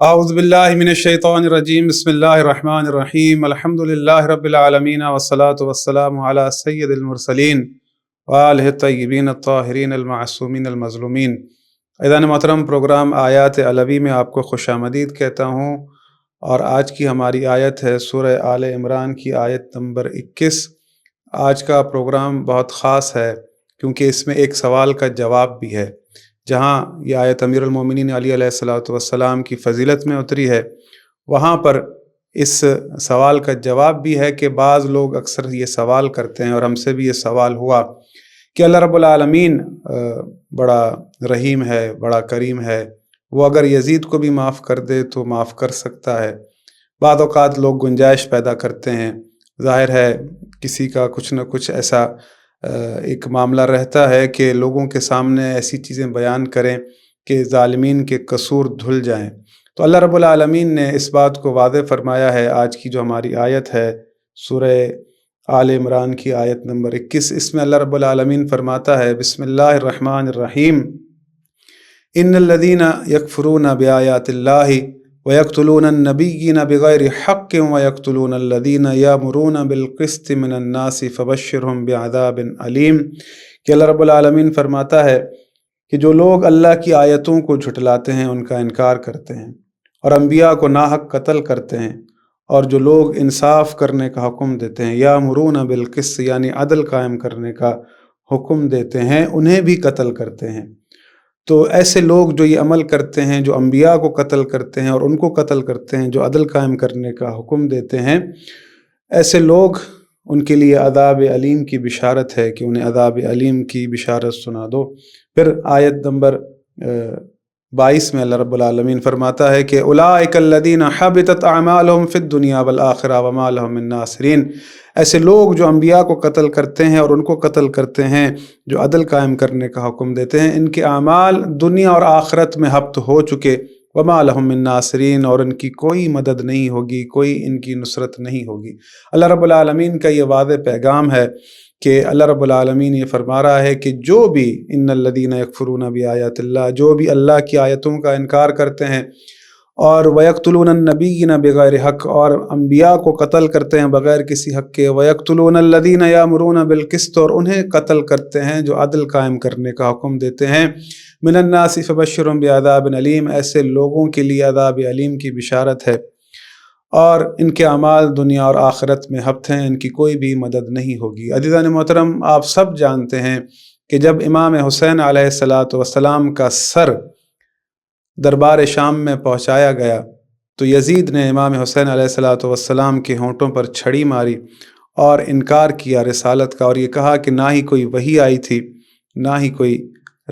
اعوذ باللہ من الشیطان الرجیم بسم اللہ الرحمن الرحیم الحمدللہ رب العالمین والصلاة والسلام علی سید المرسلین وآلہ الطیبین الطاہرین المعصومین المظلومین۔ عزیزان محترم، پروگرام آیات علوی میں آپ کو خوش آمدید کہتا ہوں، اور آج کی ہماری آیت ہے سورہ آل عمران کی آیت نمبر 21۔ آج کا پروگرام بہت خاص ہے کیونکہ اس میں ایک سوال کا جواب بھی ہے۔ جہاں یہ آیت امیر المومنین علی علیہ الصلوۃ والسلام کی فضیلت میں اتری ہے، وہاں پر اس سوال کا جواب بھی ہے کہ بعض لوگ اکثر یہ سوال کرتے ہیں، اور ہم سے بھی یہ سوال ہوا کہ اللہ رب العالمین بڑا رحیم ہے، بڑا کریم ہے، وہ اگر یزید کو بھی معاف کر دے تو معاف کر سکتا ہے۔ بعض اوقات لوگ گنجائش پیدا کرتے ہیں، ظاہر ہے کسی کا کچھ نہ کچھ ایسا ایک معاملہ رہتا ہے کہ لوگوں کے سامنے ایسی چیزیں بیان کریں کہ ظالمین کے قصور دھل جائیں۔ تو اللہ رب العالمین نے اس بات کو واضح فرمایا ہے۔ آج کی جو ہماری آیت ہے سورہ آل عمران کی آیت نمبر 21، اس میں اللہ رب العالمین فرماتا ہے بسم اللہ الرحمن الرحیم، ان الذین یکفرون بآیات اللہ وَيَقْتُلُونَ النَّبِيِّينَ بِغَيْرِ حَقٍّ وَيَقْتُلُونَ الَّذِينَ يَأْمُرُونَ بِالْقِسْطِ مِنَ النَّاسِ فَبَشِّرْهُم بِعَذَابٍ عَلِيمٍ کہ اللہ رب العالمین فرماتا ہے کہ جو لوگ اللہ کی آیتوں کو جھٹلاتے ہیں، ان کا انکار کرتے ہیں، اور انبیاء کو ناحق قتل کرتے ہیں، اور جو لوگ انصاف کرنے کا حکم دیتے ہیں، یَأْمُرُونَ بِالْقِسْطِ یعنی عدل قائم کرنے کا حکم دیتے ہیں، انہیں بھی قتل کرتے ہیں۔ تو ایسے لوگ جو یہ عمل کرتے ہیں، جو انبیاء کو قتل کرتے ہیں اور ان کو قتل کرتے ہیں، جو عدل قائم کرنے کا حکم دیتے ہیں، ایسے لوگ، ان کے لیے عذاب علیم کی بشارت ہے کہ انہیں عذاب علیم کی بشارت سنا دو۔ پھر آیت نمبر 22 میں اللہ رب العالمین فرماتا ہے کہ اولئک الذین حبطت اعمالہم فی الدنیا والآخرہ وما لہم من ناصرین، ایسے لوگ جو انبیاء کو قتل کرتے ہیں اور ان کو قتل کرتے ہیں، جو عدل قائم کرنے کا حکم دیتے ہیں، ان کے اعمال دنیا اور آخرت میں حبط ہو چکے، وما لہم من ناصرین، اور ان کی کوئی مدد نہیں ہوگی، کوئی ان کی نصرت نہیں ہوگی۔ اللہ رب العالمین کا یہ واضح پیغام ہے کہ اللہ رب العالمین یہ فرما رہا ہے کہ جو بھی ان الذین یکفرون بآیات اللہ، جو بھی اللہ کی آیتوں کا انکار کرتے ہیں، اور وَيَقْتُلُونَ النَّبِيِّينَ بِغَيْرِ حق، اور انبیاء کو قتل کرتے ہیں بغیر کسی حق کے، وَيَقْتُلُونَ الَّذِينَ يَأْمُرُونَ بِالْقِسْطِ، اور انہیں قتل کرتے ہیں جو عدل قائم کرنے کا حکم دیتے ہیں، مِنَ النَّاسِ فَبَشِّرْهُم بِعَذَابٍ عَلِيمٍ، ایسے لوگوں کے لیے عذاب علیم کی بشارت ہے، اور ان کے اعمال دنیا اور آخرت میں حبط ہیں، ان کی کوئی بھی مدد نہیں ہوگی۔ عزیزان محترم، آپ سب جانتے ہیں کہ جب امام حسین علیہ السلام کا سر دربار شام میں پہنچایا گیا تو یزید نے امام حسین علیہ السلام کے ہونٹوں پر چھڑی ماری اور انکار کیا رسالت کا، اور یہ کہا کہ نہ ہی کوئی وحی آئی تھی، نہ ہی کوئی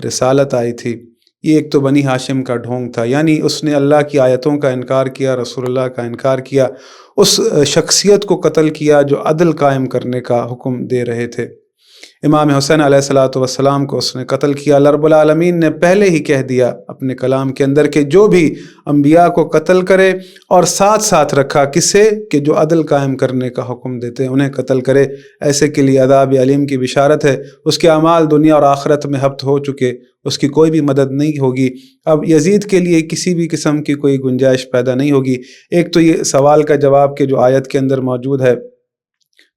رسالت آئی تھی، یہ ایک تو بنی ہاشم کا ڈھونگ تھا۔ یعنی اس نے اللہ کی آیتوں کا انکار کیا، رسول اللہ کا انکار کیا، اس شخصیت کو قتل کیا جو عدل قائم کرنے کا حکم دے رہے تھے۔ امام حسین علیہ السلام کو اس نے قتل کیا۔ اللہ رب العالمین نے پہلے ہی کہہ دیا اپنے کلام کے اندر کہ جو بھی انبیاء کو قتل کرے، اور ساتھ ساتھ رکھا کسے کہ جو عدل قائم کرنے کا حکم دیتے ہیں انہیں قتل کرے، ایسے کے لیے عذاب علیم کی بشارت ہے۔ اس کے اعمال دنیا اور آخرت میں حبط ہو چکے، اس کی کوئی بھی مدد نہیں ہوگی۔ اب یزید کے لیے کسی بھی قسم کی کوئی گنجائش پیدا نہیں ہوگی۔ ایک تو یہ سوال کا جواب کہ جو آیت کے اندر موجود ہے۔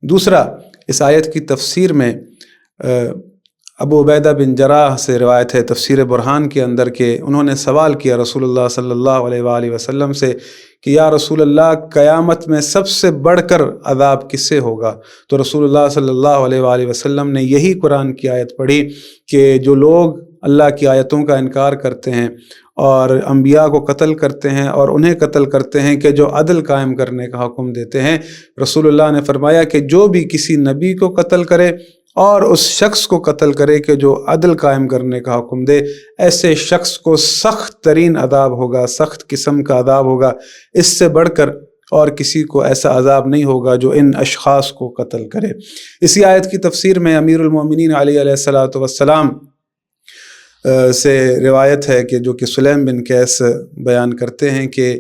دوسرا، اس آیت کی تفسیر میں ابو عبیدہ بن جراح سے روایت ہے تفسیر برہان کے اندر کہ انہوں نے سوال کیا رسول اللہ صلی اللہ علیہ وآلہ وسلم سے کہ یا رسول اللہ، قیامت میں سب سے بڑھ کر عذاب کس سے ہوگا؟ تو رسول اللہ صلی اللہ علیہ وآلہ وسلم نے یہی قرآن کی آیت پڑھی کہ جو لوگ اللہ کی آیتوں کا انکار کرتے ہیں اور انبیاء کو قتل کرتے ہیں اور انہیں قتل کرتے ہیں کہ جو عدل قائم کرنے کا حکم دیتے ہیں، رسول اللہ نے فرمایا کہ جو بھی کسی نبی کو قتل کرے اور اس شخص کو قتل کرے کہ جو عدل قائم کرنے کا حکم دے، ایسے شخص کو سخت ترین عذاب ہوگا، سخت قسم کا عذاب ہوگا۔ اس سے بڑھ کر اور کسی کو ایسا عذاب نہیں ہوگا جو ان اشخاص کو قتل کرے۔ اسی آیت کی تفسیر میں امیر المومنین علی علیہ السلام سے روایت ہے کہ جو کہ سلیم بن قیس بیان کرتے ہیں کہ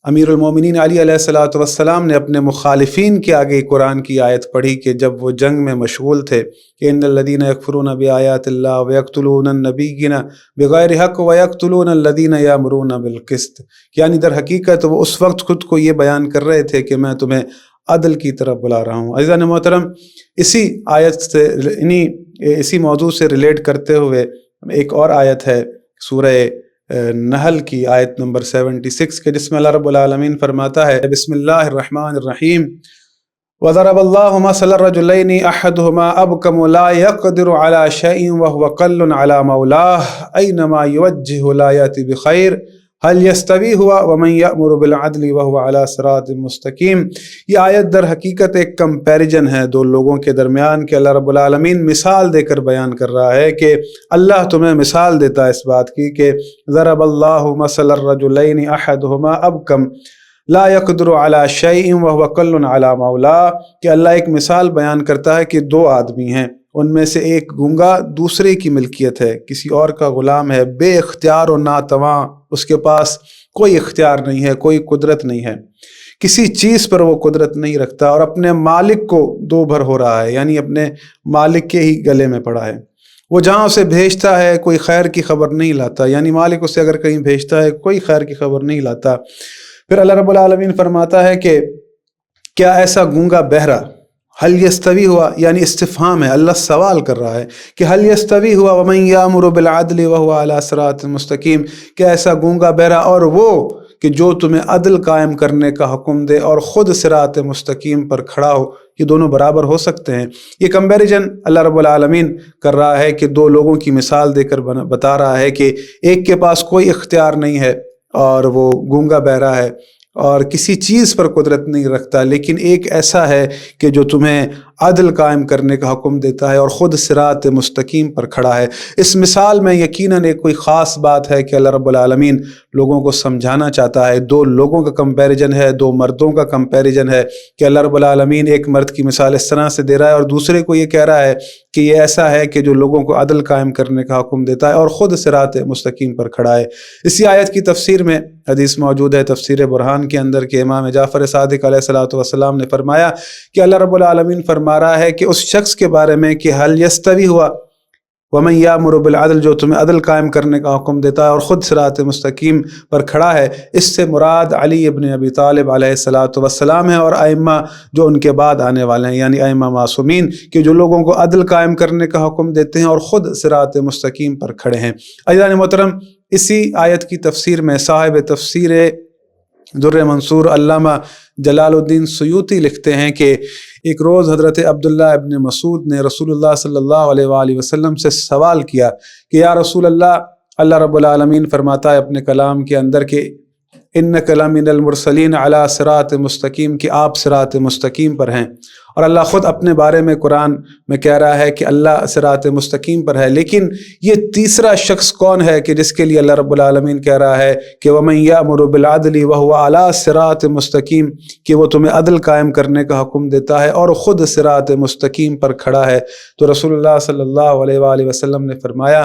امیر المومنین علی علیہ الصلوۃ والسلام نے اپنے مخالفین کے آگے قرآن کی آیت پڑھی کہ جب وہ جنگ میں مشغول تھے کہ ان الذین یکفرون بآیات اللہ ویقتلون النبیین بغیر حق ویقتلون الذین یامرون بالقسط، یعنی در حقیقت وہ اس وقت خود کو یہ بیان کر رہے تھے کہ میں تمہیں عدل کی طرف بلا رہا ہوں۔ عزیزان محترم، اسی آیت سے اسی موضوع سے ریلیٹ کرتے ہوئے ایک اور آیت ہے سورہ نحل کی آیت نمبر 76 کے، جس میں اللہ رب العالمین فرماتا ہے بسم اللہ الرحمن الرحیم وضرب اللہ مثلا الرجلین احدہما ابکم لا یقدر علی شیء وهو قل علی مولاه اینما یوجہ لا یأتی بخیر هل یستوی ہوا ومن یأمر بالعدل وهو علی صراط مستقیم۔ یہ آیت در حقیقت ایک کمپیریجن ہے دو لوگوں کے درمیان کہ اللہ رب العالمین مثال دے کر بیان کر رہا ہے کہ اللہ تمہیں مثال دیتا ہے اس بات کی کہ ضرب اللہ مثل الرجلین احدہما ابکم لا یقدر علی شیء وهو قل علی مولاه، کہ اللہ ایک مثال بیان کرتا ہے کہ دو آدمی ہیں، ان میں سے ایک گونگا دوسرے کی ملکیت ہے، کسی اور کا غلام ہے، بے اختیار و ناتواں، اس کے پاس کوئی اختیار نہیں ہے، کوئی قدرت نہیں ہے، کسی چیز پر وہ قدرت نہیں رکھتا اور اپنے مالک کو دو بھر ہو رہا ہے، یعنی اپنے مالک کے ہی گلے میں پڑا ہے۔ وہ جہاں اسے بھیجتا ہے کوئی خیر کی خبر نہیں لاتا، یعنی مالک اسے اگر کہیں بھیجتا ہے کوئی خیر کی خبر نہیں لاتا۔ پھر اللہ رب العالمین فرماتا ہے کہ کیا ایسا گونگا بہرا، حل یستوی ہوا، یعنی استفہام ہے، اللہ سوال کر رہا ہے کہ حل یستوی ہوا ومن یامر بالعدل وهو علی صراط مستقیم، کہ ایسا گونگا بہرا اور وہ کہ جو تمہیں عدل قائم کرنے کا حکم دے اور خود صراط مستقیم پر کھڑا ہو، یہ دونوں برابر ہو سکتے ہیں؟ یہ کمپیریجن اللہ رب العالمین کر رہا ہے کہ دو لوگوں کی مثال دے کر بتا رہا ہے کہ ایک کے پاس کوئی اختیار نہیں ہے اور وہ گونگا بہرا ہے اور کسی چیز پر قدرت نہیں رکھتا، لیکن ایک ایسا ہے کہ جو تمہیں عدل قائم کرنے کا حکم دیتا ہے اور خود صراط مستقیم پر کھڑا ہے۔ اس مثال میں یقیناً ایک کوئی خاص بات ہے کہ اللہ رب العالمین لوگوں کو سمجھانا چاہتا ہے۔ دو لوگوں کا کمپیریجن ہے، دو مردوں کا کمپیریجن ہے کہ اللہ رب العالمین ایک مرد کی مثال اس طرح سے دے رہا ہے اور دوسرے کو یہ کہہ رہا ہے کہ یہ ایسا ہے کہ جو لوگوں کو عدل قائم کرنے کا حکم دیتا ہے اور خود صراط مستقیم پر کھڑا ہے۔ اسی آیت کی تفسیر میں حدیث موجود ہے تفسیر برہان کے اندر کہ امام جعفر صادق علیہ الصلوۃ والسلام نے فرمایا کہ اللہ رب العالمین فرما رہا ہے کہ اس شخص کے بارے میں کہ حل یستوی ہوا ومن یامر بالعدل، جو تمہیں عدل قائم کرنے کا حکم دیتا ہے اور خود صراط مستقیم پر کھڑا ہے، اس سے مراد علی ابن ابی طالب علیہ الصلوۃ والسلام ہے اور ائمہ جو ان کے بعد آنے والے ہیں، یعنی ائمہ معصومین کہ جو لوگوں کو عدل قائم کرنے کا حکم دیتے ہیں اور خود صراط مستقیم پر کھڑے ہیں۔ عزیزان محترم، اسی آیت کی تفسیر میں صاحب تفسیر در منصور علامہ جلال الدین سیوطی لکھتے ہیں کہ ایک روز حضرت عبداللہ ابن مسعود نے رسول اللہ صلی اللہ علیہ وآلہ وسلم سے سوال کیا کہ یا رسول اللہ، اللہ رب العالمین فرماتا ہے اپنے کلام کے اندر کہ انک لمن المرسلین علی صراط مستقیم، کہ آپ صراط مستقیم پر ہیں، اور اللہ خود اپنے بارے میں قرآن میں کہہ رہا ہے کہ اللہ صراط مستقیم پر ہے، لیکن یہ تیسرا شخص کون ہے کہ جس کے لیے اللہ رب العالمین کہہ رہا ہے کہ ومن یأمر بالعدل وهو علی صراط مستقیم، کہ وہ تمہیں عدل قائم کرنے کا حکم دیتا ہے اور خود صراط مستقیم پر کھڑا ہے؟ تو رسول اللہ صلی اللہ علیہ وآلہ وسلم نے فرمایا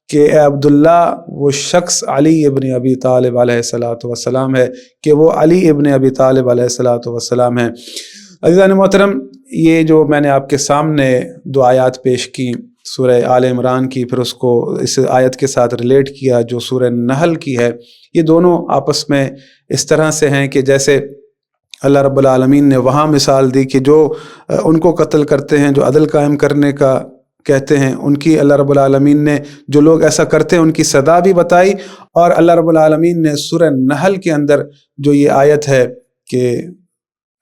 کہ اے عبداللہ، وہ شخص علی ابن ابی طالب علیہ الصلوۃ والسلام ہے، کہ وہ علی ابن ابی طالب علیہ الصلوۃ والسلام ہے۔ عزیزان محترم، یہ جو میں نے آپ کے سامنے دو آیات پیش کی، سورہ آل عمران کی، پھر اس کو اس آیت کے ساتھ ریلیٹ کیا جو سورہ نحل کی ہے، یہ دونوں آپس میں اس طرح سے ہیں کہ جیسے اللہ رب العالمین نے وہاں مثال دی کہ جو ان کو قتل کرتے ہیں، جو عدل قائم کرنے کا کہتے ہیں، ان کی اللہ رب العالمین نے جو لوگ ایسا کرتے ہیں ان کی سزا بھی بتائی، اور اللہ رب العالمین نے سورہ نحل کے اندر جو یہ آیت ہے کہ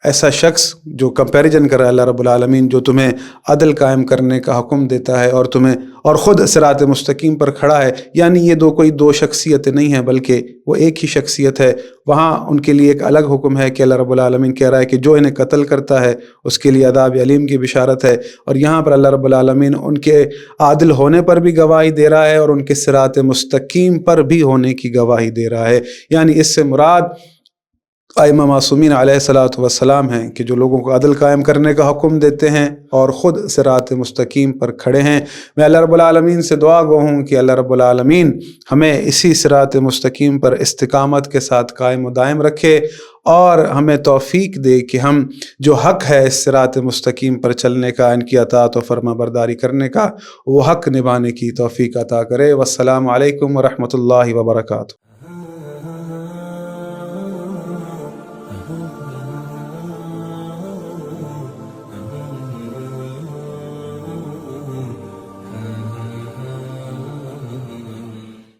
ایسا شخص جو کمپیریجن کر رہا ہے اللہ رب العالمین، جو تمہیں عدل قائم کرنے کا حکم دیتا ہے اور خود صراط مستقیم پر کھڑا ہے، یعنی یہ کوئی دو شخصیتیں نہیں ہیں بلکہ وہ ایک ہی شخصیت ہے۔ وہاں ان کے لیے ایک الگ حکم ہے کہ اللہ رب العالمین کہہ رہا ہے کہ جو انہیں قتل کرتا ہے اس کے لیے عذاب علیم کی بشارت ہے، اور یہاں پر اللہ رب العالمین ان کے عادل ہونے پر بھی گواہی دے رہا ہے اور ان کے صراط مستقیم پر بھی ہونے کی گواہی دے رہا ہے۔ یعنی اس سے مراد ائمہ معصومین علیہ الصلوۃ والسلام ہیں کہ جو لوگوں کو عدل قائم کرنے کا حکم دیتے ہیں اور خود صراط مستقیم پر کھڑے ہیں۔ میں اللہ رب العالمین سے دعا گو ہوں کہ اللہ رب العالمین ہمیں اسی صراط مستقیم پر استقامت کے ساتھ قائم و دائم رکھے اور ہمیں توفیق دے کہ ہم جو حق ہے اس صراط مستقیم پر چلنے کا، ان کی اطاعت و فرما برداری کرنے کا، وہ حق نبھانے کی توفیق عطا کرے۔ والسلام علیکم ورحمۃ اللہ وبرکاتہ۔